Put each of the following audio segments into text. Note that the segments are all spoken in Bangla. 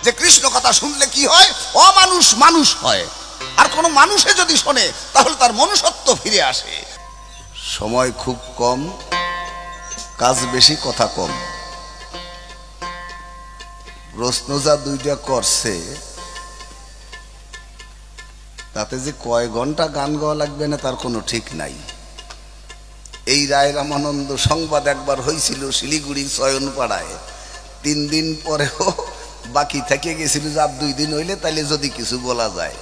যে কৃষ্ণ কথা শুনলে কি হয়, অমানুষ মানুষ হয়। আর কোনো মানুষে যদি শোনে তাহলে তার মনুষ্যত্ব ফিরে আসে। সময় খুব কম, কাজ বেশি, কথা কম। প্রশ্ন যা দুইটা করছে তাতে যে কয় ঘন্টা গান গাওয়া লাগবে না তার কোনো ঠিক নাই। এই রায় রামানন্দ সংবাদ একবার হয়েছিল শিলিগুড়ি চয়নপাড়ায়, 3 দিন পরেও বাকি থেকে গেছিল যে আর 2 দিন হইলে তাইলে যদি কিছু বলা যায়।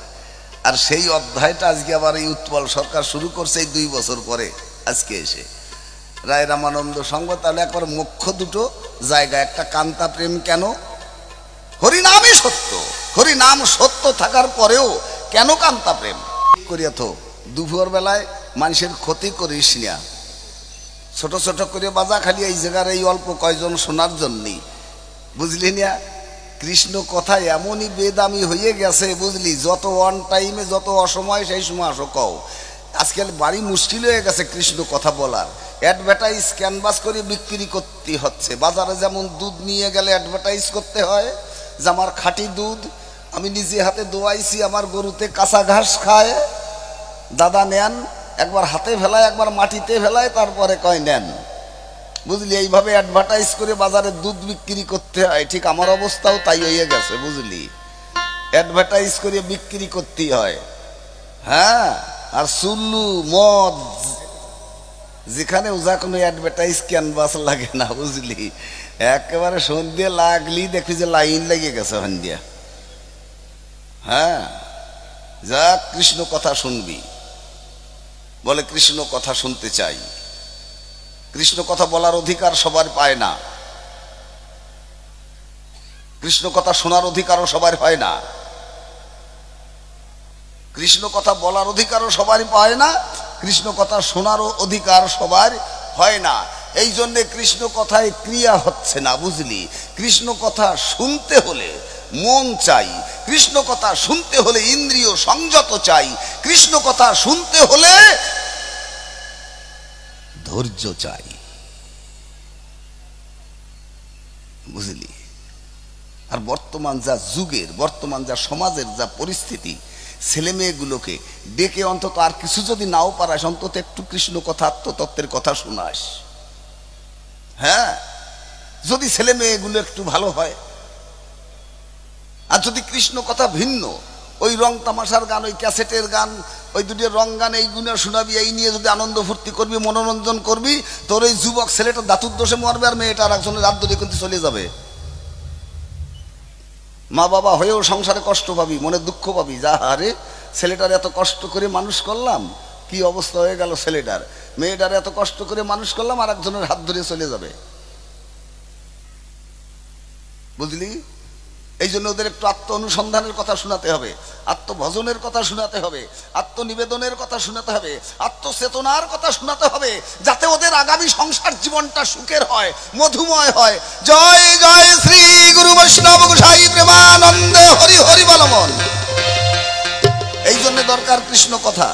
আর সেই অধ্যায়টা আজকে আবার এই উৎপল সরকার শুরু করছে এই 2 বছর পরে আজকে এসে রায় রামানন্দ সংবাদ। তাহলে একবার মুখ্য দুটো জায়গা, একটা কান্তা প্রেম কেন, হরিনামই সত্য, হরিনাম সত্য থাকার পরেও কেন কান্তা প্রেম করিয়া তো দুপুর বেলায় মানুষের ক্ষতি করিস না, ছোট ছোট করে বাজা খালি এই জায়গার এই অল্প কয়জন শোনার জন্যই, বুঝলি না? কৃষ্ণ কথা এমনই বেদামি হয়ে গেছে বুঝলি, যত অন টাইমে যত অসময় সেই সময় আসো কও। আজকাল বাড়ি মুশকিল হয়ে গেছে কৃষ্ণ কথা বলার, অ্যাডভার্টাইজ ক্যানভাস করে বিক্রি করতে হচ্ছে। বাজারে যেমন দুধ নিয়ে গেলে অ্যাডভার্টাইজ করতে হয় যে আমার খাঁটি দুধ, আমি নিজে হাতে দোয়াইছি, আমার গরুতে কাঁচা ঘাস খায়, দাদা নেন, একবার হাতে ফেলায় একবার মাটিতে ফেলায় তারপরে কয় নেন, বুঝলি? এইভাবে অ্যাডভার্টাইজ করে বাজারে দুধ বিক্রি করতে হয়। ঠিক আমার অবস্থাও তাই হয়ে গেছে বুঝলি, অ্যাডভার্টাইজ করে বিক্রি করতে হয়। হ্যাঁ, আর সুল্লু মদ যেখানে ওজা কোনো অ্যাডভার্টাইজ ক্যানভাস লাগে না বুঝলি, একেবারে সন্ধ্যে লাগলি দেখবি যে লাইন লেগে গেছে সন্ধ্যা। হ্যাঁ, যা কৃষ্ণ কথা শুনবি, বলে কৃষ্ণ কথা শুনতে চাই। কৃষ্ণ কথা বলার অধিকার সবার পায় না, কৃষ্ণ কথা শোনার অধিকারও সবার হয় না, কৃষ্ণ কথা বলার অধিকারও সবারই পায় না, কৃষ্ণ কথা শোনারও অধিকার সবার হয় না। এই জন্যে কৃষ্ণ কথায় ক্রিয়া হচ্ছে না বুঝলি। কৃষ্ণ কথা শুনতে হলে মন চাই, কৃষ্ণ কথা শুনতে হলে ইন্দ্রিয় সংযত চাই, কৃষ্ণ কথা শুনতে হলে ধৈর্য চাই বুঝলি। আর বর্তমান যা যুগের, বর্তমান যা সমাজের যা পরিস্থিতি, ছেলে মেয়েগুলোকে ডেকে অন্তত আর কিছু যদি নাও পারাস অন্তত একটু কৃষ্ণ কথা আত্মতত্ত্বের কথা শোনাস। হ্যাঁ, যদি ছেলে মেয়েগুলো একটু ভালো হয়। আর যদি কৃষ্ণ কথা ভিন্ন, ওই রং তামাশার গান, ওই ক্যাসেটের গান, ওই দুটো রং গান এইগুলো শোনাবি, এই নিয়ে যদি আনন্দ ফুর্তি করবি, মনোরঞ্জন করবি, তোর ওই যুবক ছেলেটা দাঁতুর দোষে মরবে আর মেয়েটা আর একজনের রাত ধরে কিন্তু চলে যাবে। মা বাবা হয়েও সংসারে কষ্ট পাবি, মনে দুঃখ পাবি, যা আরে ছেলেটার এত কষ্ট করে মানুষ করলাম, কি অবস্থা হয়ে গেল ছেলেটার, মেয়েটার এত কষ্ট করে মানুষ করলাম আর একজনের হাত ধরে চলে যাবে বুঝলি। এই জন্য ওদের একটু আত্ম অনুসন্ধানের কথা শোনাতে হবে, আত্মভজনের কথা শোনাতে হবে, আত্মনিবেদনের কথা শোনাতে হবে, আত্মচেতনার কথা শোনাতে হবে, যাতে ওদের আগামী সংসার জীবনটা সুখের হয়, মধুময় হয়। জয় জয় শ্রী গুরু বৈষ্ণব গোসাই প্রেমানন্দে হরি হরি বলমন। এই জন্য দরকার কৃষ্ণ কথা।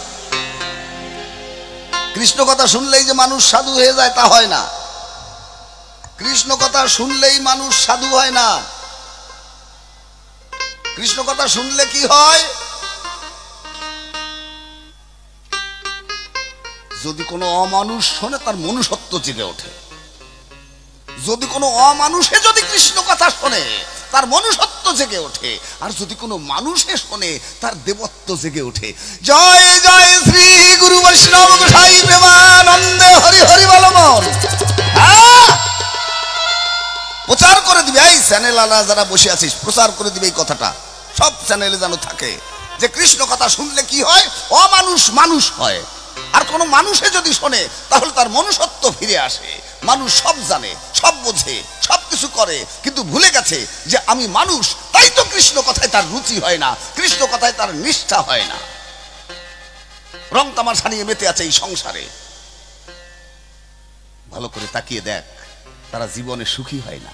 কৃষ্ণ কথা শুনলেই যে মানুষ সাধু হয়ে যায় তা হয় না, কৃষ্ণ কথা শুনলেই মানুষ সাধু হয় না। কৃষ্ণ কথা শুনলে কি হয়, যদি কোনো অমানুষ শোনে তার মনুষ্যত্ব জেগে ওঠে, যদি কোনো অমানুষে যদি কৃষ্ণ কথা শোনে তার মনুষ্যত্ব জেগে ওঠে, আর যদি কোনো মানুষে শোনে তার দেবত্ব জেগে ওঠে। জয় জয় শ্রী গুরু বৈষ্ণব গোসাই প্রেমানন্দে হরি হরি বলমন। প্রচার করে দিবে, এই চ্যানেল আলা যারা বসে আছিস প্রচার করে দিবে এই কথাটা, সব চ্যানেলে যেন থাকে যে কৃষ্ণ কথা শুনলে কি হয়, অমানুষ মানুষ হয়। আর কোনো মানুষে যদি শোনে তাহলে তার মনুষ্যত্ব ফিরে আসে। মানুষ সব জানে, সব বোঝে, সব কিছু করে, কিন্তু ভুলে গেছে যে আমি মানুষ। তাই তো কৃষ্ণ কথায় তার রুচি হয় না, কৃষ্ণ কথায় তার নিষ্ঠা হয় না, রং তামাশা নিয়ে মেতে আছে এই সংসারে। ভালো করে তাকিয়ে দেখ, তারা জীবনে সুখী হয় না,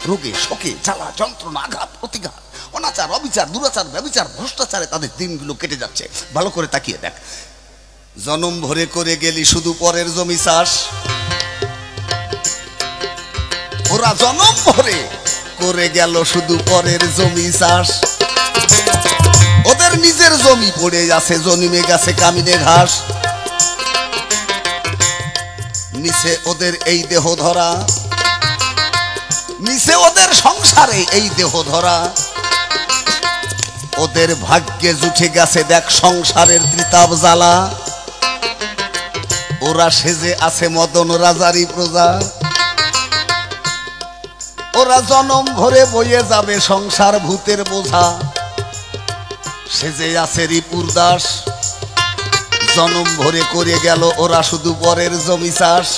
রোগে শোকে জ্বালা যন্ত্রণা আঘাত প্রতিঘাত অনাচার অবিচার দুরাচার ব্যভিচার ভ্রষ্টাচারে তাদের দিনগুলো কেটে যাচ্ছে। ভালো করে তাকিয়ে দেখ, জনম ভরে করে গেলি শুধু পরের জমি চাষ, ওরা জনম ভরে করে গেল শুধু পরের জমি চাষ। ওদের নিজের জমি পড়ে আছে, জন্মে গেছে কামিনে ঘাস। মিছে ওদের এই দেহ ধরা, মিছে ওদের সংসারে এই দেহ ধরা। ওদের ভাগ্যে জুটে গেছে দেখ সংসারের ত্রিতাপ জ্বালা। ওরা সেজে আছে মদন রাজারি প্রজা। ওরা জনম ভরে বয়ে যাবে সংসার ভূতের বোঝা। সেজে আছে রিপুর দাস, জনম ভরে করে গেল ওরা শুধু পরের জমি চাষ।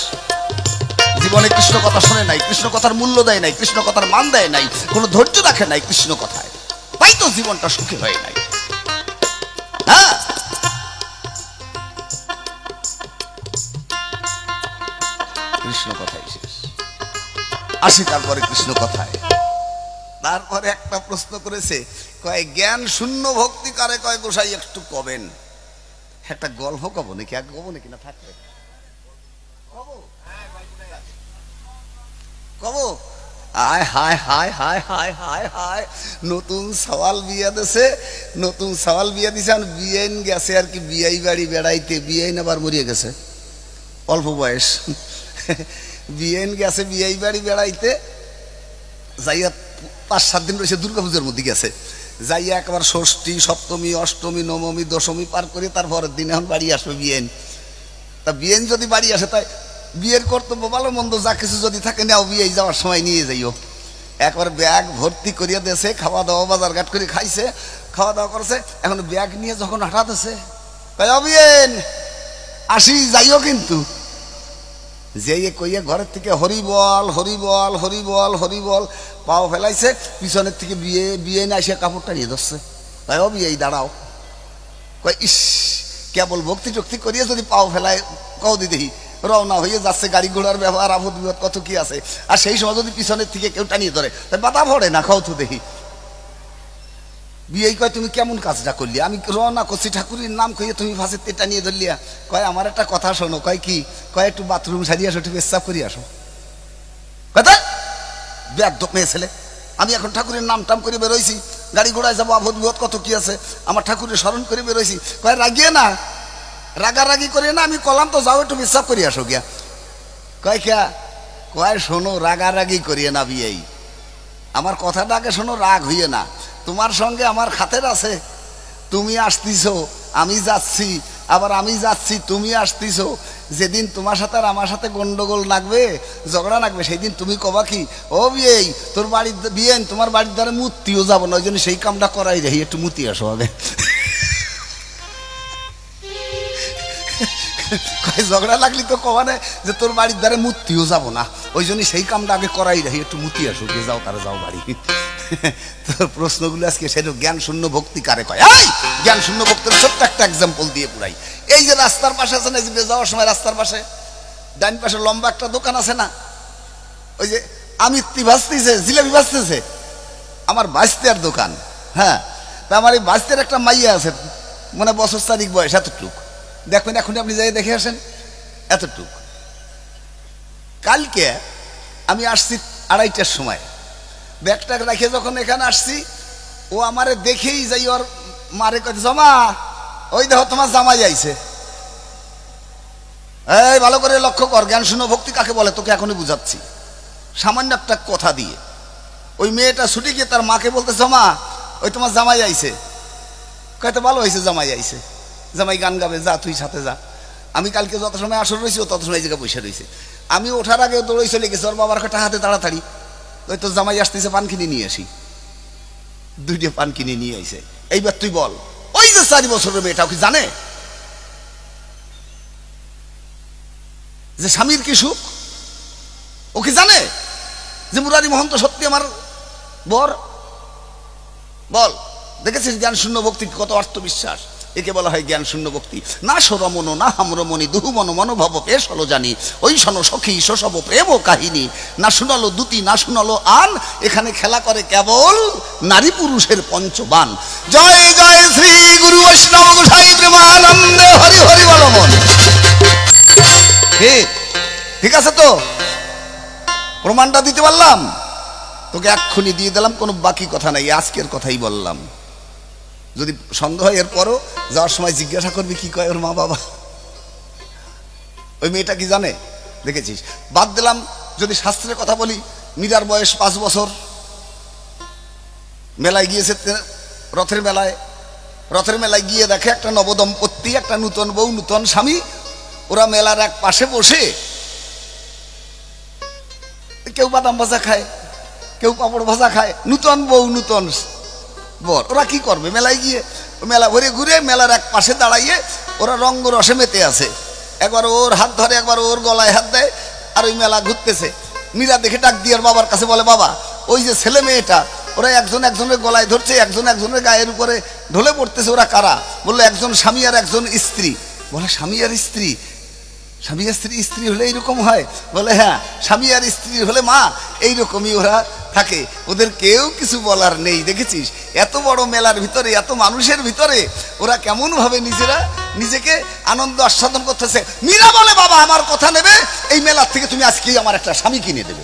জীবনে কৃষ্ণ কথা শোনে নাই, কৃষ্ণ কথার মূল্য দেয় নাই, কৃষ্ণ কথার মান দেয় নাই, কোনো ধৈর্য রাখে নাই কৃষ্ণ কথায়, তাই তো জীবনটা সুখী হয় নাই। হ্যাঁ, কৃষ্ণ কথাই শেষ। আসি তারপরে কৃষ্ণ কথায়। তারপরে একটা প্রশ্ন করেছে, কয় জ্ঞান শূন্য ভক্তি কারে কয় গোসাই একটু কবেন। একটা গল্প কব নাকি, এক কব নাকি, না থাকবে কব? হায় হায় হায় হায় হায় হায় হায়, নতুন সওয়াল বিয়া দিছে, নতুন সওয়াল বিয়া দিছে। বিয়েন গেছে আর কি বিয়াই বাড়ি বেড়াইতে, বিয়েন আবার মরিয়ে গেছে অল্প বয়স। বিয়েন গেছে বিয়াই বাড়ি বেড়াইতে, যাইয়া 5-7 দিন রয়েছে, দুর্গাপূজার মধ্যে গেছে। যাইয়া একবার ষষ্ঠী, সপ্তমী, অষ্টমী, নবমী, দশমী পার করে তারপরের দিন এখন বাড়ি আসবে বিয়েন। তা বিয়েন যদি বাড়ি আসে, তাই বিয়ের কর্তব্য ভালো মন্দ যা কিছু যদি থাকে নাও, বিয়ে যাওয়ার সময় নিয়ে যাইও। একবার ব্যাগ ভর্তি করিয়া দিয়েছে, খাওয়া দাওয়া বাজার ঘাট করে খাইছে, খাওয়া দাওয়া করেছে। এখন ব্যাগ নিয়ে যখন হাঁটাতেছে, বিয়েন আসি যাইও কিন্তু। যেয়ে কইয়া ঘরের থেকে হরি বল হরি বল হরি বল হরি বল, পাও ফেলাইছে, পিছনের থেকে বিয়ে না এসে কাপড়টা নিয়ে ধরছে। তাই বিয়ে দাঁড়াও, কয় ইস কেবল ভক্তি টক্তি করিয়া যদি পাও ফেলায়, কও দিদি রওনা হয়ে যাচ্ছে, গাড়ি ঘোড়ার ব্যবহার আপদ বিপদ কত কি আছে। আর সেই সময় যদি পিছনের থেকে কেউ টানিয়ে ধরে, তাই বাধা ভরে না, খাও তো দেখি। বিয়ে কয় তুমি কেমন কাজটা করলি? আমি রওনা করছি ঠাকুরের নাম কইয়ে তুমি ফাঁসের তেটা নিয়ে ধরলিয়া। কয় আমার একটা কথা শোনো। কয় কি? কয় একটু বাথরুম সারিয়ে আসো, একটু পেশাব করি আসো। কথা ব্যাগ মেয়ে ছেলে, আমি এখন ঠাকুরের নাম টাম করে বেরোইছি, গাড়ি ঘোড়ায় যাবো, আপদ বিপদ কত কি আছে, আমার ঠাকুরের স্মরণ করে বেরোইছি। কয় রাগিয়ে না, রাগারাগি করে না, আমি কলাম তো যাও একটু পেশাব করি আসো গিয়া। কয় কে? কয় শোনো, রাগারাগি করিয়ে না বিয়েই, আমার কথাটা আগে শোনো, রাগ হইয়ে না। তোমার সঙ্গে আমার খাতের আছে, তুমি আসতিছো আমি যাচ্ছি, আবার আমি যাচ্ছি তুমি আসতিছো। যেদিন তোমার সাথে আর আমার সাথে গন্ডগোল লাগবে, ঝগড়া লাগবে, সেই দিন তুমি কবা কি, ও বিয়েই তোর বাড়ির বিয়েন তোমার বাড়ির দ্বারা মুতিও যাবো না, ওই জন্য সেই কামটা করাই যাই, একটু মুতি আসো হবে। ঝগড়া লাগলি তো কবানে যে তোর বাড়ির দ্বারে মুতিও যাবো না, ওই জন্য সেই কামটা আগে করাই রাখি, একটু মুতি আসো, কে যাও তারা যাও বাড়ি। তোর প্রশ্নগুলো আজকে সেটা জ্ঞান শূন্য ভক্তি কারে কয়? জ্ঞান শূন্য ভক্তির ছোট্ট একটা এক্সাম্পল দিয়ে পুরাই। এই যে রাস্তার পাশে আছে না, যাওয়ার সময় রাস্তার পাশে ডাইন পাশে লম্বা একটা দোকান আছে না, ওই যে আমিত্তি ভাজতেছে, জিলাপি ভাজতেছে, আমার বাঁচতের দোকান। হ্যাঁ, তা আমার এই বাঁচতের একটা মাইয়া আছে, মানে বছর 4 বয়স, এতটুক দেখবেন, এখন আপনি যাই দেখে আসেন, এতটুক। কালকে আমি আসছি 2:30টার সময়, ব্যাগটা রেখে যখন এখানে আসছি, ও আমারে দেখেই যাই ওর মারে কয়, জমা ওই দেখো তোমার জামাই আইছে। এই ভালো করে লক্ষ্য কর, জ্ঞান শূন্য ভক্তি কাকে বলে তোকে এখনই বুঝাচ্ছি। সামান্য একটা কথা দিয়ে ওই মেয়েটা ছুটে গিয়ে তার মাকে বলতে, জমা ওই তোমার জামাই আইছে। কয়তো ভালো হয়েছে জামাই আইছে, জামাই গান গাবে, যা তুই সাথে যা। আমি কালকে যত সময় আসর রয়েছি, ও তত সময় এই জায়গায় বসে রয়েছে। আমি ওঠার আগে দৌড়ে চলে গেছে, ওর বাবার কাটা হাতে তাড়াতাড়ি, ওই তো জামাই আসতেছে, পান কিনে নিয়ে আসি। 2টা পান কিনে নিয়ে আইছে। এইবার তুই বল, ওই যে 4 বছরের মেয়েটা কি জানে যে স্বামীর কি সুখ? ও কি জানে যে মুরারি মহন্ত সত্যি আমার বর? বল, দেখেছিস জ্ঞান শূন্য ভক্তি কত আত্মবিশ্বাস? একে বলা হয় জ্ঞান শূন্য ভক্তি। না সরমন না হামরমণি দুহু মন মনোভব পেশ হলো জানি, ওই শোনো সখী শোষব প্রেম ও কাহিনী, না শুনালো দুতি না শুনালো আন, এখানে খেলা করে কেবল নারী পুরুষের পঞ্চবান। জয় জয় শ্রী গুরু বৈষ্ণব গোসাই প্রেমানন্দে হরি হরি বল মন। ঠিক আছে তো? প্রমাণটা দিতে পারলাম? তোকে এক্ষুনি দিয়ে দিলাম, কোনো বাকি কথা নাই, আজকের কথাই বললাম। যদি সন্দেহ হয় এরপরও যাওয়ার সময় জিজ্ঞাসা করবি কি কয় ওর মা বাবা। ওই মেয়েটা কি জানে দেখেছিস। বাদ দিলাম, যদি শাস্ত্রের কথা বলি, মীরার বয়স 5 বছর, মেলায় গিয়েছে, রথের মেলায় গিয়ে দেখে একটা নবদম্পতি, একটা নূতন বউ নূতন স্বামী, ওরা মেলার এক পাশে বসে কেউ বাদাম ভাজা খায়, কেউ পাপড় ভাজা খায়, নূতন বউ নূতন বর। ওরা কি করবে, মেলায় গিয়ে মেলা ঘুরে ঘুরে মেলার এক পাশে দাঁড়াইয়ে ওরা রঙ্গরসে মেতে আছে, একবার ওর হাত ধরে, একবার ওর গলায় হাত দেয়, আর ওই মেলা ঘুরতেছে। মীরা দেখে ডাক দিয়ে বাবার কাছে বলে, বাবা ওই যে ছেলে মেয়েটা, ওরা একজন একজনের গলায় ধরছে, একজন একজনের গায়ের উপরে ঢলে পড়তেছে, ওরা কারা? বললো একজন স্বামী আর একজন স্ত্রী। বলে স্বামী আর স্ত্রী? স্বামী আর স্ত্রী হলে এইরকম হয়? বলে হ্যাঁ, স্বামী আর স্ত্রী হলে মা এইরকমই ওরা থাকে, ওদের কেউ কিছু বলার নেই। দেখেছিস এত বড় মেলার ভিতরে, এত মানুষের ভিতরে ওরা কেমন ভাবে নিজেকে আনন্দ আস্বাদন করতেছে। মীরা বলে, বাবা আমার কথা নেবে, এই মেলার থেকে তুমি আজকেই আমার একটা স্বামী কিনে দেবে।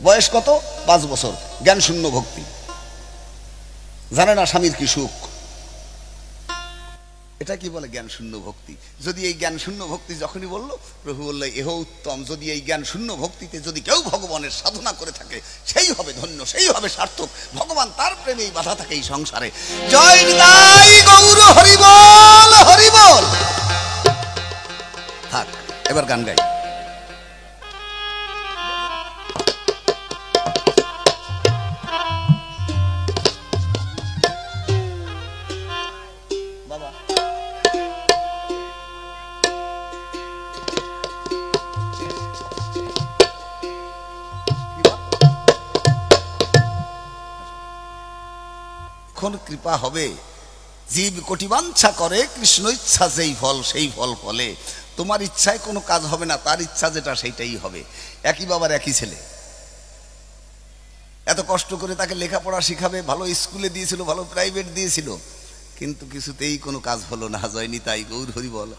বয়স কত? 5 বছর। জ্ঞান শূন্য ভক্তি, জানে না স্বামীর কি সুখ। এটা কি বলে জ্ঞান শূন্য ভক্তি। যদি এই জ্ঞান শূন্য ভক্তি যখনই বললো, প্রভু বললো এহ উত্তম। যদি এই জ্ঞান শূন্য ভক্তিতে যদি কেউ ভগবানের সাধনা করে থাকে, সেই হবে ধন্য, সেই হবে সার্থক। ভগবান তার প্রেমেই বাধা থাকে এই সংসারে। জয় নিতাই গৌর হরিবল হরিবল। থাক, এবার গান গাই। কৃপা হবে, জীব কোটি বাঞ্ছা করে, কৃষ্ণ ইচ্ছা যেই ফল সেই ফল ফলে। তোমার ইচ্ছায় কোনো কাজ হবে না, তার ইচ্ছা যেটা সেইটাই হবে। একই বাবার একই ছেলে, এত কষ্ট করে তাকে লেখাপড়া শিখাবে, ভালো স্কুলে দিয়েছিল, ভালো প্রাইভেট দিয়েছিল, কিন্তু কিছুতেই কোনো কাজ হলো না। জয় নিতাই গৌর হরিবল।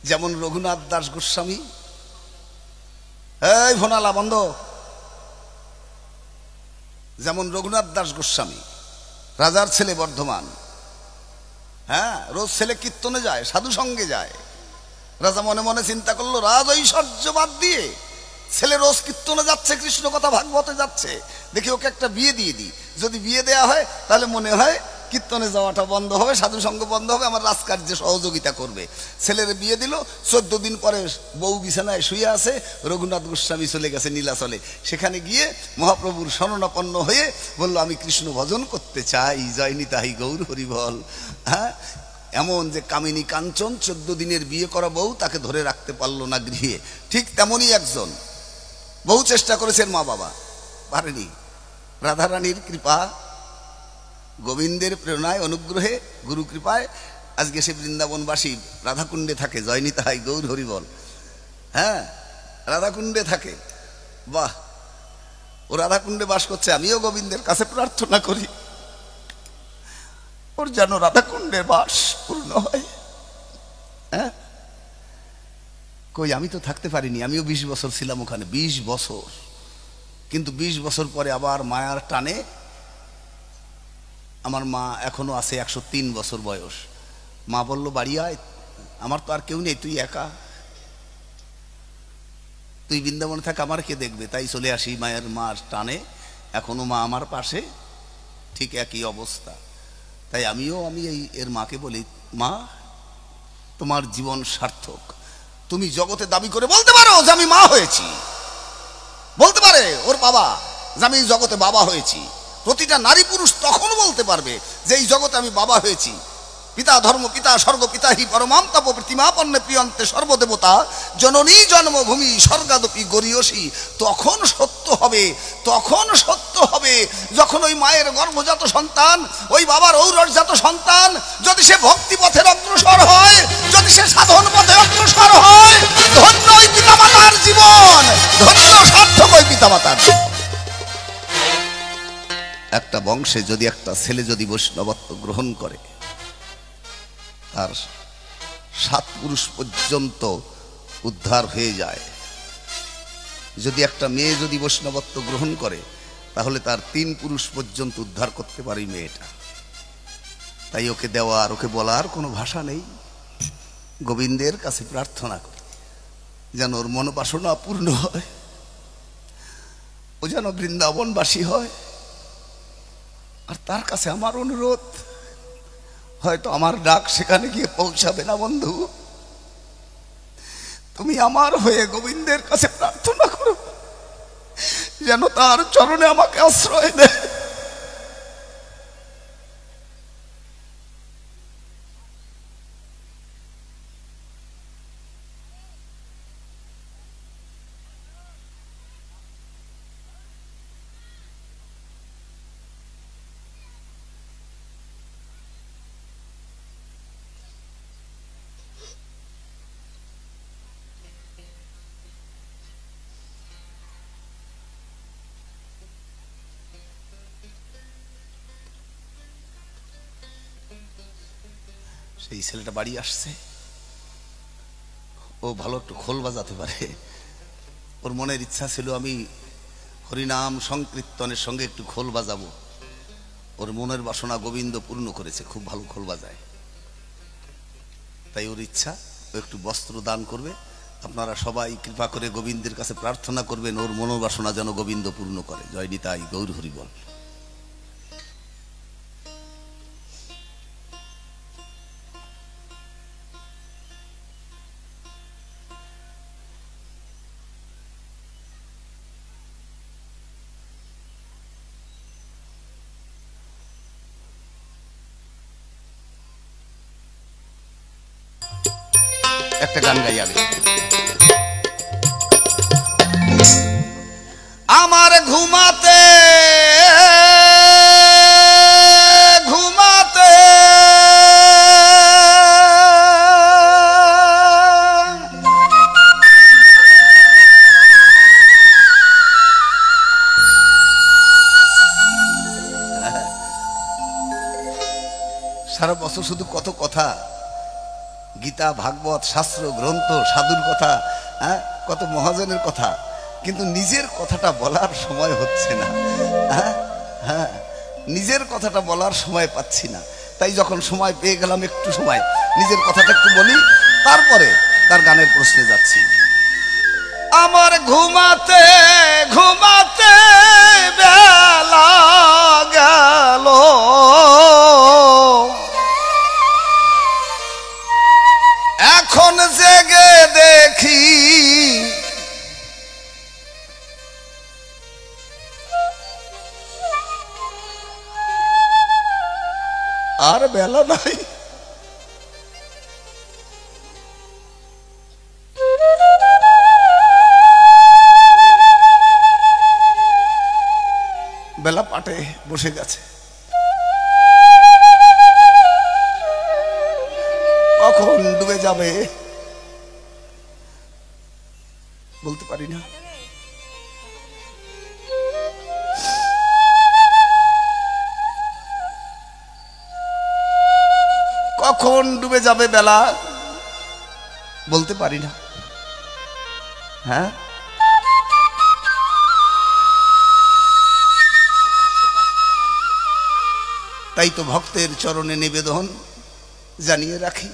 যেমন রঘুনাথ দাস গোস্বামী, এই ভোনালা বন্ধ, যেমন রঘুনাথ দাস গোস্বামী রাজার ছেলে, বর্ধমান, হ্যাঁ, রোজ ছেলে কীর্তনে যায়, সাধু সঙ্গে যায়। রাজা মনে মনে চিন্তা করলো, রাজ ঐশ্বর্য বাদ দিয়ে ছেলে রোজ কীর্তনে যাচ্ছে, কৃষ্ণ কথা ভাগবতে যাচ্ছে, দেখি ওকে একটা বিয়ে দিয়ে দিই। যদি বিয়ে দেয়া হয় তাহলে মনে হয় কীর্তনে যাওয়াটা বন্ধ হবে, সাধু সঙ্গ বন্ধ হবে, আমার রাজকার্যে সহযোগিতা করবে। ছেলের বিয়ে দিল, 14 দিন পরে বউ বিছানায় শুয়ে আছে, রঘুনাথ গোস্বামী চলে গেছে নীলাচলে। সেখানে গিয়ে মহাপ্রভুর শরণাপন্ন হয়ে বলল, আমি কৃষ্ণ ভজন করতে চাই। জয় নিতাই গৌর হরিবল। হ্যাঁ, এমন যে কামিনী কাঞ্চন, 14 দিনের বিয়ে করা বউ, তাকে ধরে রাখতে পারলো না গৃহে। ঠিক তেমনই একজন, বহু চেষ্টা করেছেন মা বাবা, পারেনি। রাধারানীর কৃপা, গোবিন্দের প্রেরণায়, অনুগ্রহে, গুরু কৃপায় আজকে সে বৃন্দাবনবাসী, রাধাকুণ্ডে থাকে। জয় নিতাই গৌর হরিবল। হ্যাঁ, রাধাকুণ্ডে থাকে। বাহ, ও রাধাকুণ্ডে বাস করছে। আমিও গোবিন্দের কাছে প্রার্থনা করি ওর যেন রাধাকুণ্ডের বাস পূর্ণ হয়। হ্যাঁ, কই আমি তো থাকতে পারিনি, আমিও 20 বছর ছিলাম ওখানে, 20 বছর। কিন্তু 20 বছর পরে আবার মায়ার টানে, আমার মা এখনো আছে, 103 বছর বয়স। মা বলল, বাড়ি আয়, আমার তো আর কেউ নেই, তুই একা, তুই বৃন্দাবনে থাক, আমার কে দেখবে। তাই চলে আসি মায়ের মার টানে। এখনো মা আমার পাশে, ঠিক একই অবস্থা। তাই আমি এর মাকে বলি, মা তোমার জীবন সার্থক। তুমি জগতে দাবি করে বলতে পারো যে আমি মা হয়েছি, বলতে পারে ওর বাবা যে আমি জগতে বাবা হয়েছি। প্রতিটা নারী পুরুষ তখন বলতে পারবে যে এই জগতে আমি বাবা হয়েছি। পিতা ধর্ম পিতা স্বর্গ পিতা হি পরমাম তপ প্রতিমাপন্নে প্রিয়ন্তে সর্বদেবতা জননী জন্মভূমি স্বর্গাদপি গরিয়সী। তখন সত্য হবে, তখন সত্য হবে যখন ওই মায়ের গর্ভজাত সন্তান, ওই বাবার ঔরসজাত সন্তান যদি সে ভক্তি পথের অগ্রসর হয়, যদি সে সাধন পথে অগ্রসর হয়, ধন্য ওই পিতামাতার জীবন, ধন্য সার্থক ওই পিতামাতার। একটা বংশে যদি একটা ছেলে যদি বৈষ্ণবত্ব গ্রহণ করে, তার 7 পুরুষ পর্যন্ত উদ্ধার হয়ে যায়। যদি একটা মেয়ে যদি বৈষ্ণবত্ব গ্রহণ করে, তাহলে তার 3 পুরুষ পর্যন্ত উদ্ধার করতে পারি মেয়েটা। তাই ওকে দেওয়ার, ওকে বলার কোনো ভাষা নেই। গোবিন্দের কাছে প্রার্থনা করি যেন ওর মনোবাসনা পূর্ণ হয়, ও যেন বৃন্দাবনবাসী হয়। আর তার কাছে আমার অনুরোধ, হয়তো আমার ডাক সেখানে গিয়ে পৌঁছাবে না বন্ধু, তুমি আমার হয়ে গোবিন্দের কাছে প্রার্থনা করো যেন তার চরণে আমাকে আশ্রয় দেয়। সেই ছেলেটা বাড়ি আসছে, ও ভালো একটু খোল বাজাতে পারে। ওর মনের ইচ্ছা ছিল আমি হরিনাম সংকীর্তনের সঙ্গে একটু খোল বাজাবো। ওর মনের বাসনা গোবিন্দ পূর্ণ করেছে, খুব ভালো খোল বাজায়। তাই ওর ইচ্ছা ও একটু বস্ত্র দান করবে। আপনারা সবাই কৃপা করে গোবিন্দের কাছে প্রার্থনা করবেন ওর মনোবাসনা যেন গোবিন্দ পূর্ণ করে। জয় নিতাই গৌর হরি বল। একটা গান গাই আগে। আমার ঘুমাতে ঘুমাতে সারা বছর শুধু কত কথা, গীতা ভাগবত শাস্ত্র গ্রন্থ সাধুর কথা, কত মহাজনের কথা, কিন্তু নিজের কথাটা বলার সময় হচ্ছে না। নিজের কথাটা বলার সময় পাচ্ছি না। তাই যখন সময় পেয়ে গেলাম একটু সময় নিজের কথাটা একটু বলি, তারপরে তার গানের প্রশ্নে যাচ্ছি। আমার ঘুমাতে ঘুমাতে বেলা গেল, এখন জেগে দেখি আর বেলা নাই। বেলা পাটে বসে গেছে, কখন ডুবে যাবে বলতে পারি না। কখন ডুবে যাবে বেলা বলতে পারি না। হ্যাঁ, তাই তো ভক্তের চরণে নিবেদন জানিয়ে রাখি,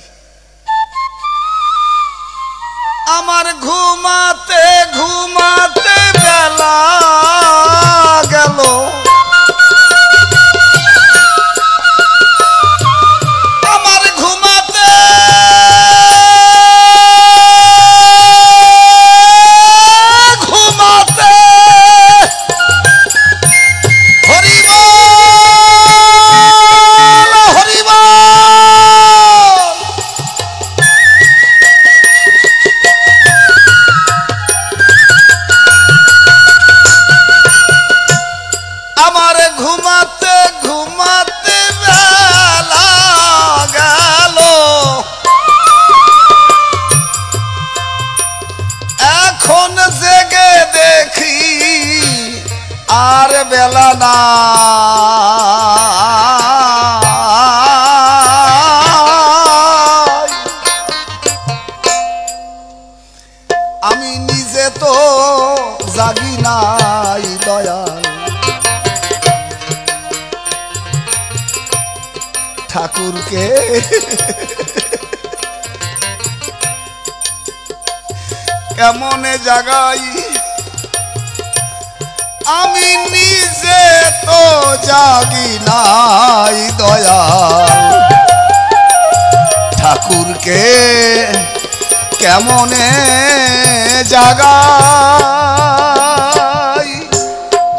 আমার ঘুমাতে ঘুমাতে বেলা গেল, আমার ঘুমাতে ঘুমাতে ঠাকুরকে কেমনে জাগাই আমি নিজে তো জাগি নাই দয়াল ঠাকুরকে কেমনে জাগাই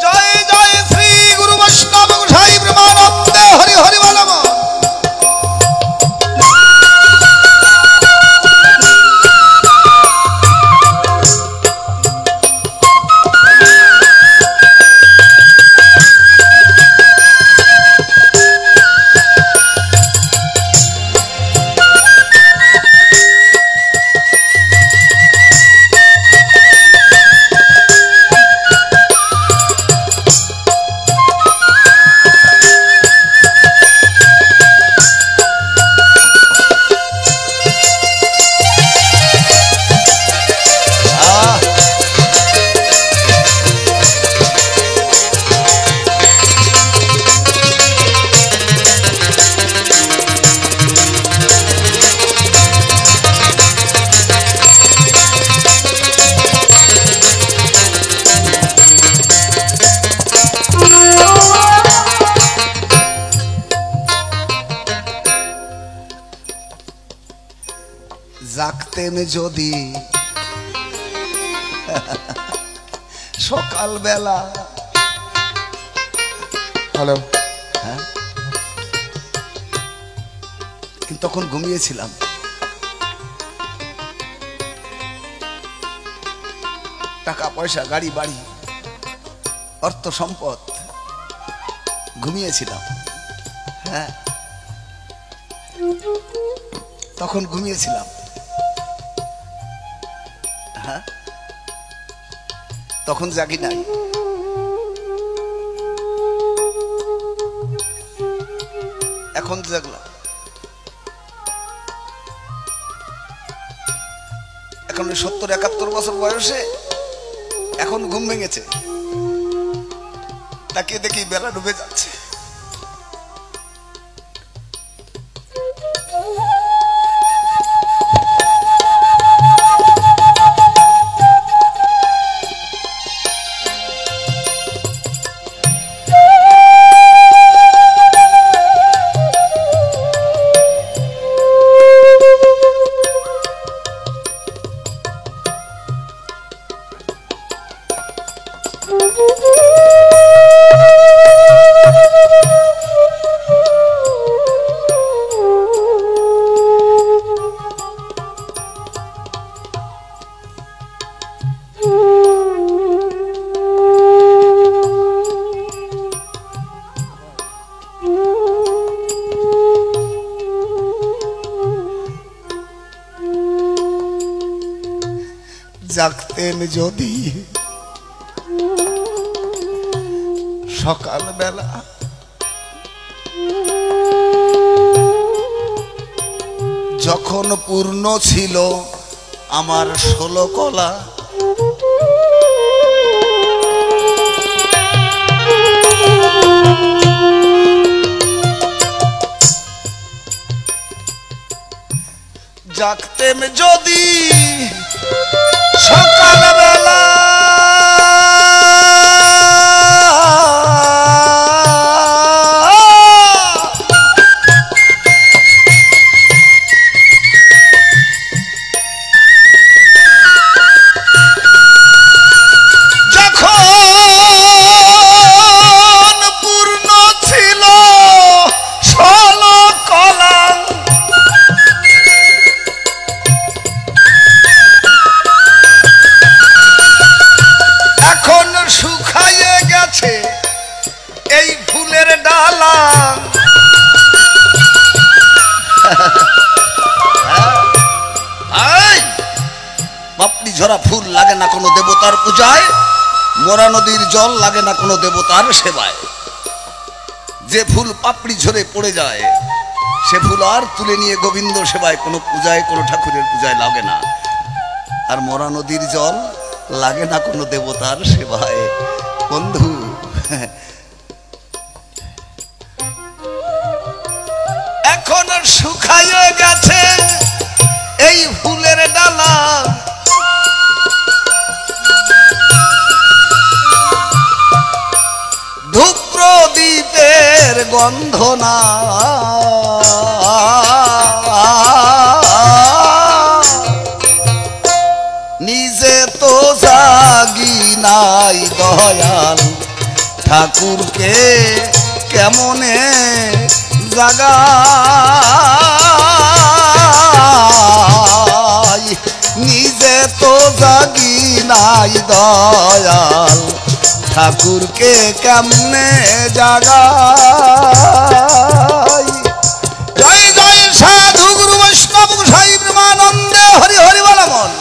জয় জয় শ্রী গুরু বৈষ্ণব গোসাই প্রেমানন্দে হরি হরি বল জাগতেন যদি সকাল বেলা হ্যালো হ্যাঁ কিন্তু তখন ঘুমিয়েছিলাম টাকা পয়সা গাড়ি বাড়ি অর্থ সম্পদ ঘুমিয়েছিলাম হ্যাঁ তখন ঘুমিয়েছিলাম হ্যাঁ তখন জাগি নাই এখন জাগলাম এখন 70-71 বছর বয়সে এখন ঘুম ভেঙেছে তাকে দেখি বেলা ডুবে যাচ্ছে জাগতেন যদি সকাল বেলা যখন পূর্ণ ছিল আমার 16 কলা জাগতেন যদি সকালবেলা যখন পূর্ণ ছিল 16 কলা শুকায়ে গেছে এই ফুলের ডালা পাপড়ি ঝরা ফুল লাগে না কোনো দেবতার পূজায় মোরা নদীর জল লাগে না কোনো দেবতার সেবায় যে ফুল পাপড়ি ঝরে পড়ে যায় সে ফুল আর তুলে নিয়ে গোবিন্দ সেবায় কোনো পূজায় কোনো ঠাকুরের পূজায় লাগে না আর মোরা নদীর জল লাগে না কোনো দেবতার সেবায় বন্ধু শুকাইয়ে গেছে এই ফুলের ডালা, ধূপ প্রদীপের গন্ধ না, নিজে তো জাগি নাই দয়াল, ঠাকুরকে কেমনে জাগাই, নিজে তো জাগি নাই দয়াল, ঠাকুরকে কেমনে জাগাই। জয় জয় সাধু গুরু বৈষ্ণব গোসাই প্রেমানন্দে, হরি হরি বল মন।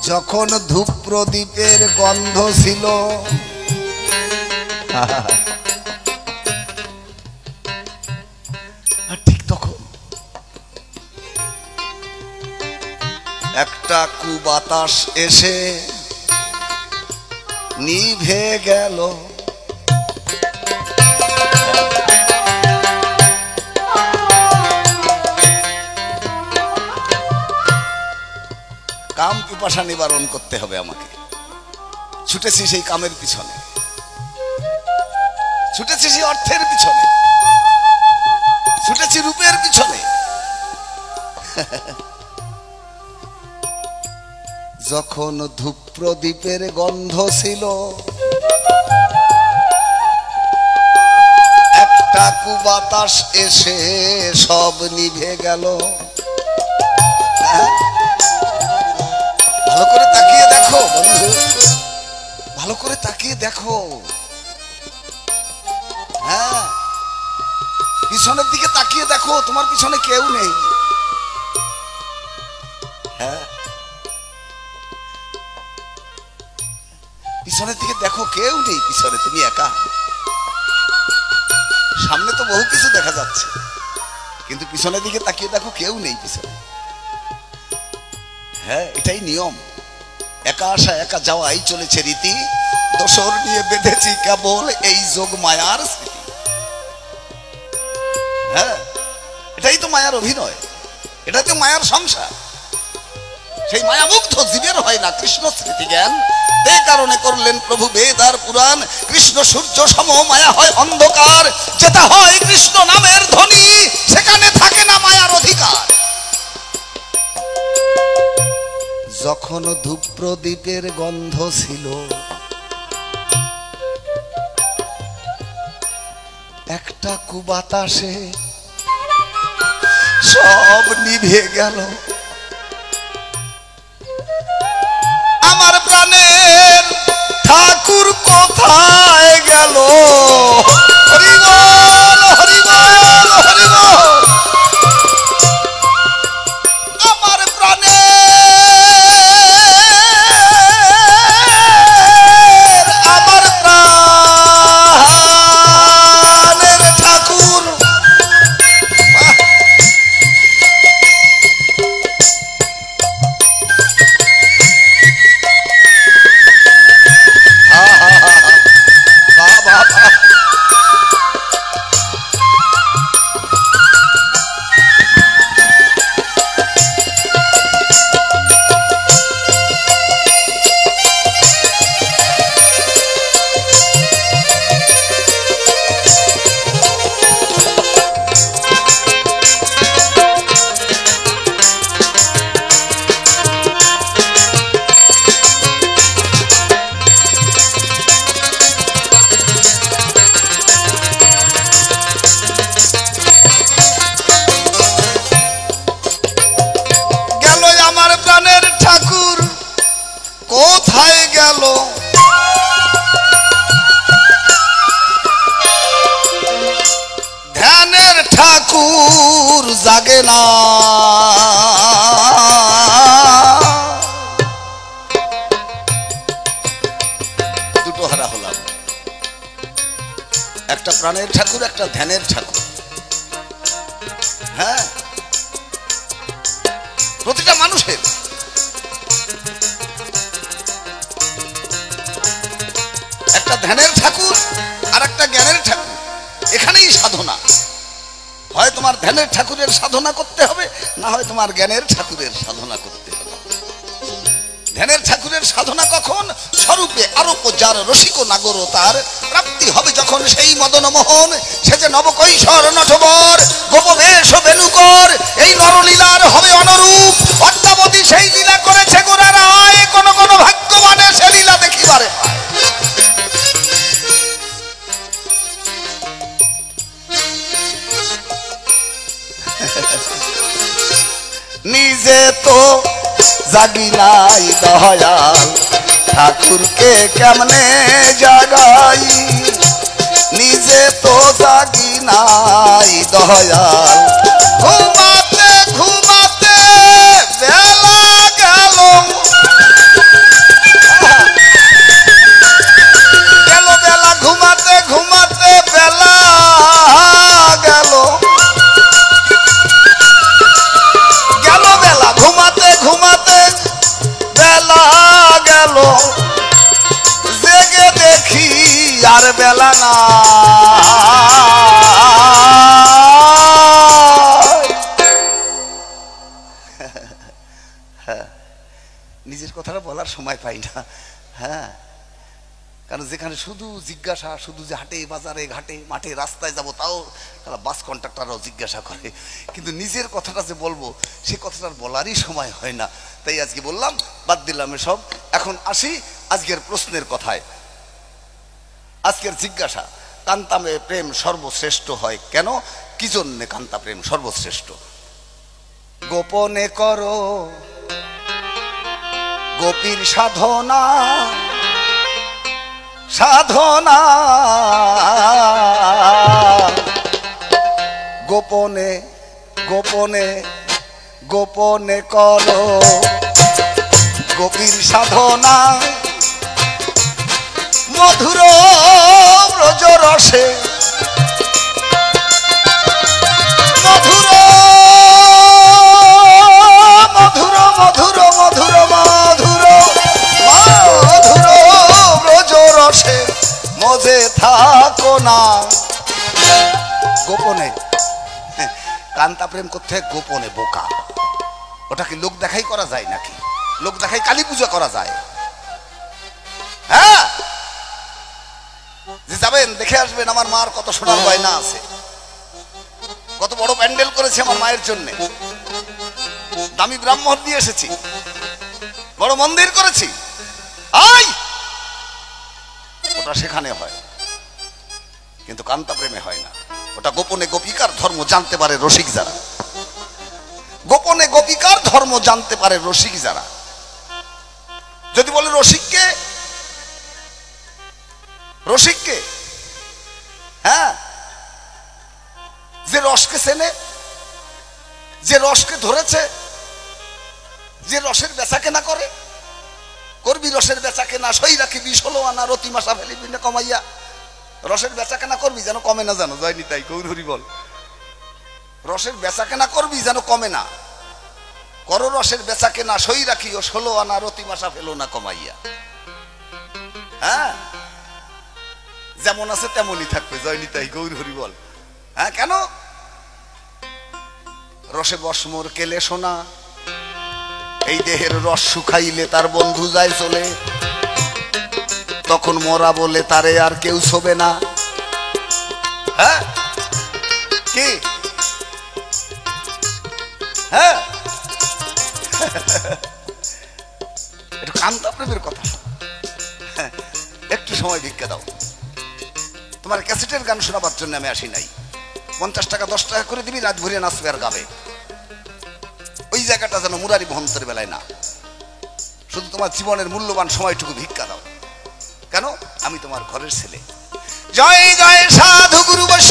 যখন ধূপ প্রদীপের গন্ধ ছিল, ঠিক তখন একটা কুবাতাস এসে নিভে গেল। কাম পিপাসা নিবারণ করতে হবে আমাকে। ছুটেছি সেই কামের পিছনে, ছুটেছি সেই অর্থের পিছনে, ছুটেছি রূপের পিছনে। যখন ধূপ প্রদীপের গন্ধ ছিল, একটা কুবাতাস এসে সব নিভে গেল। ভালো করে তাকিয়ে দেখো বন্ধু, ভালো করে তাকিয়ে দেখো। হ্যাঁ, পিছনের দিকে তাকিয়ে দেখো, তোমার পিছনে কেউ নেই। হ্যাঁ, পিছনের দিকে দেখো, কেউ নেই পিছনে, তুমি একা। সামনে তো বহু কিছু দেখা যাচ্ছে, কিন্তু পিছনের দিকে তাকিয়ে দেখো, কেউ নেই পিছনে। হ্যাঁ, এটাই নিয়ম। একা আসা একা যাওয়া, এই চলেছে রীতি। দোসর নিয়ে বেঁধেছি কেবল এই যোগ মায়ার স্মৃতি। হ্যাঁ, এটাই তো মায়ার অভিনয়, এটাই তো মায়ার সংসার। সেই মায়ামুগ্ধ জীবের হয় না কৃষ্ণ স্মৃতি জ্ঞান। এই কারণে করলেন প্রভু বেদ আর পুরাণ। কৃষ্ণ সূর্য সম, মায়া হয় অন্ধকার। যেটা হয় কৃষ্ণ নামের ধ্বনি, সেখানে থাকে না মায়ার অধিকার। যখন ধূপ প্রদীপের গন্ধ ছিল, একটা কুবাতাসে সব নিভে গেল। আমার প্রাণের ঠাকুর কোথায় গেল? হরি বল, হরি বল, হরি বল। আমার প্রাণের, আমার প্রাণের ঠাকুর। ঠাকুর জাগে না। দুটো হারা হলাম, একটা প্রাণের ঠাকুর, একটা ধ্যানের ঠাকুর। হ্যাঁ, প্রতিটা মানুষের একটা ধ্যানের ঠাকুর আর একটা জ্ঞানের ঠাকুর। এখানেই সাধনা। হয় তোমার ধ্যানের ঠাকুরের সাধনা করতে হবে, না হয় তোমার জ্ঞানের ঠাকুরের সাধনা করতে হবে। ধ্যানের ঠাকুরের সাধনা কখন? স্বরূপে আরোপ যার রসিক নাগর তার প্রাপ্তি হবে যখন সেই মদন মোহন, সে যে নবকৈশোর নটবর গোপবেশ বেনুকর, এই নরলীলার হবে অনুরূপ। অদ্যাবধি সেই লীলা করেছে গোড়ার আয়, কোন কোন ভাগ্যবানে সে লীলা দেখিবারে পায়। নিজে তো জাগি নাই দয়াল, ঠাকুরকে কেমনে জাগাই। নিজে তো জাগি নাই দয়াল, ঘুমাতে ঘুমাতে বেলা গেল, গেল বেলা, ঘুমাতে ঘুমাতে বেলা গেল, গেল বেলা, ঘুমাতে ঘুমাতে বেলা গেল, জেগে দেখি আর বেলা না। নিজের কথাটা বলার সময় পাই না। হ্যাঁ, কারণ যেখানে শুধু জিজ্ঞাসা, শুধু যে হাটে বাজারে ঘাটে মাঠে রাস্তায় যাব, তাও তারা বাস কন্ট্রাক্টররাও জিজ্ঞাসা করে, কিন্তু নিজের কথাটা যে বলবো সে কথাটা বলারই সময় হয় না। তাই আজকে বললাম, বাদ দিলাম এসব। এখন আসি আজকের প্রশ্নের কথায়। আজকের জিজ্ঞাসা, কান্তামে প্রেম সর্বশ্রেষ্ঠ হয় কেন? কি জন্যে কান্তা প্রেম সর্বশ্রেষ্ঠ? গোপনে করো গোপীর সাধনা, সাধনা গোপনে গোপনে গোপনে করো গোপীর সাধনা, মধুর ব্রজ রসে, মধুর মধুর মধুর মধুর মধুর মধুর ব্রজ রসে মজে থাকো না। গোপনে কান্তা প্রেম করতে হয় গোপনে। বোকা, ওটা কি লোক দেখাই করা যায় নাকি? লোক দেখাই কালী পূজা করা যায়? হ্যাঁ, যে যাবেন দেখে আসবেন আমার মার কত সোনার গয়না আছে, কত বড় প্যান্ডেল করেছে আমার মায়ের জন্য, দামি ব্রাহ্মণ দিয়ে এসেছি, বড় মন্দির করেছি। আই, ওটা সেখানে হয়, কিন্তু কান্তা প্রেমে হয় না। ওটা গোপনে গোপিকার ধর্ম জানতে পারে রসিক যারা, গোপনে গোপিকার ধর্ম জানতে পারে রসিক যারা। যদি বলে রসিককে, রসিককে, হ্যাঁ, যে রসকে চেনে, যে রসকে ধরেছে, যে রসের বেচা কেনা করে, করবি রসের বেচা কেনা, সই রাখিবি 16 আনা, রতি মাসা ফেলিবি না কমাইয়া। রসের বেচা কেনা করবি যেন কমে না, জানো যায়নি তাই গৌর হরি বল। রসের বেচা কেনা করবি যেন কমে না, করো রসের বেচা কেনা, সই রাখিও 16 আনা, রতি মাসা ফেলো না কমাইয়া। হ্যাঁ, যেমন আছে তেমনই থাকবে, জয়নি তাই গৌর হরি বল। হ্যাঁ, কেন? রসে বসমর কেলে সোনা, এই দেহের রস শুকাইলে তার বন্ধু যায় চলে, তখন মরা বলে তারে আর কেউ শোবে না। হ্যাঁ, কি? হ্যাঁ, একটু কান্তা প্রেমের কথা। একটু সময় ভিক্ষা দাও, তোমার ক্যাসেটের গান শোনাবার জন্য আমি আসি নাই। 50 টাকা 10 টাকা করে দিবি, রাত ভরে নাচবে আর গাবে। ওই জায়গাটা যেন মুরারি মহন্তের বেলায় না, শুধু তোমার জীবনের মূল্যবান সময়টুকু ভিক্ষা দাও। কেন? আমি তোমার ঘরের ছেলে। জয় জয় সাধু গুরু বৈষ্ণব।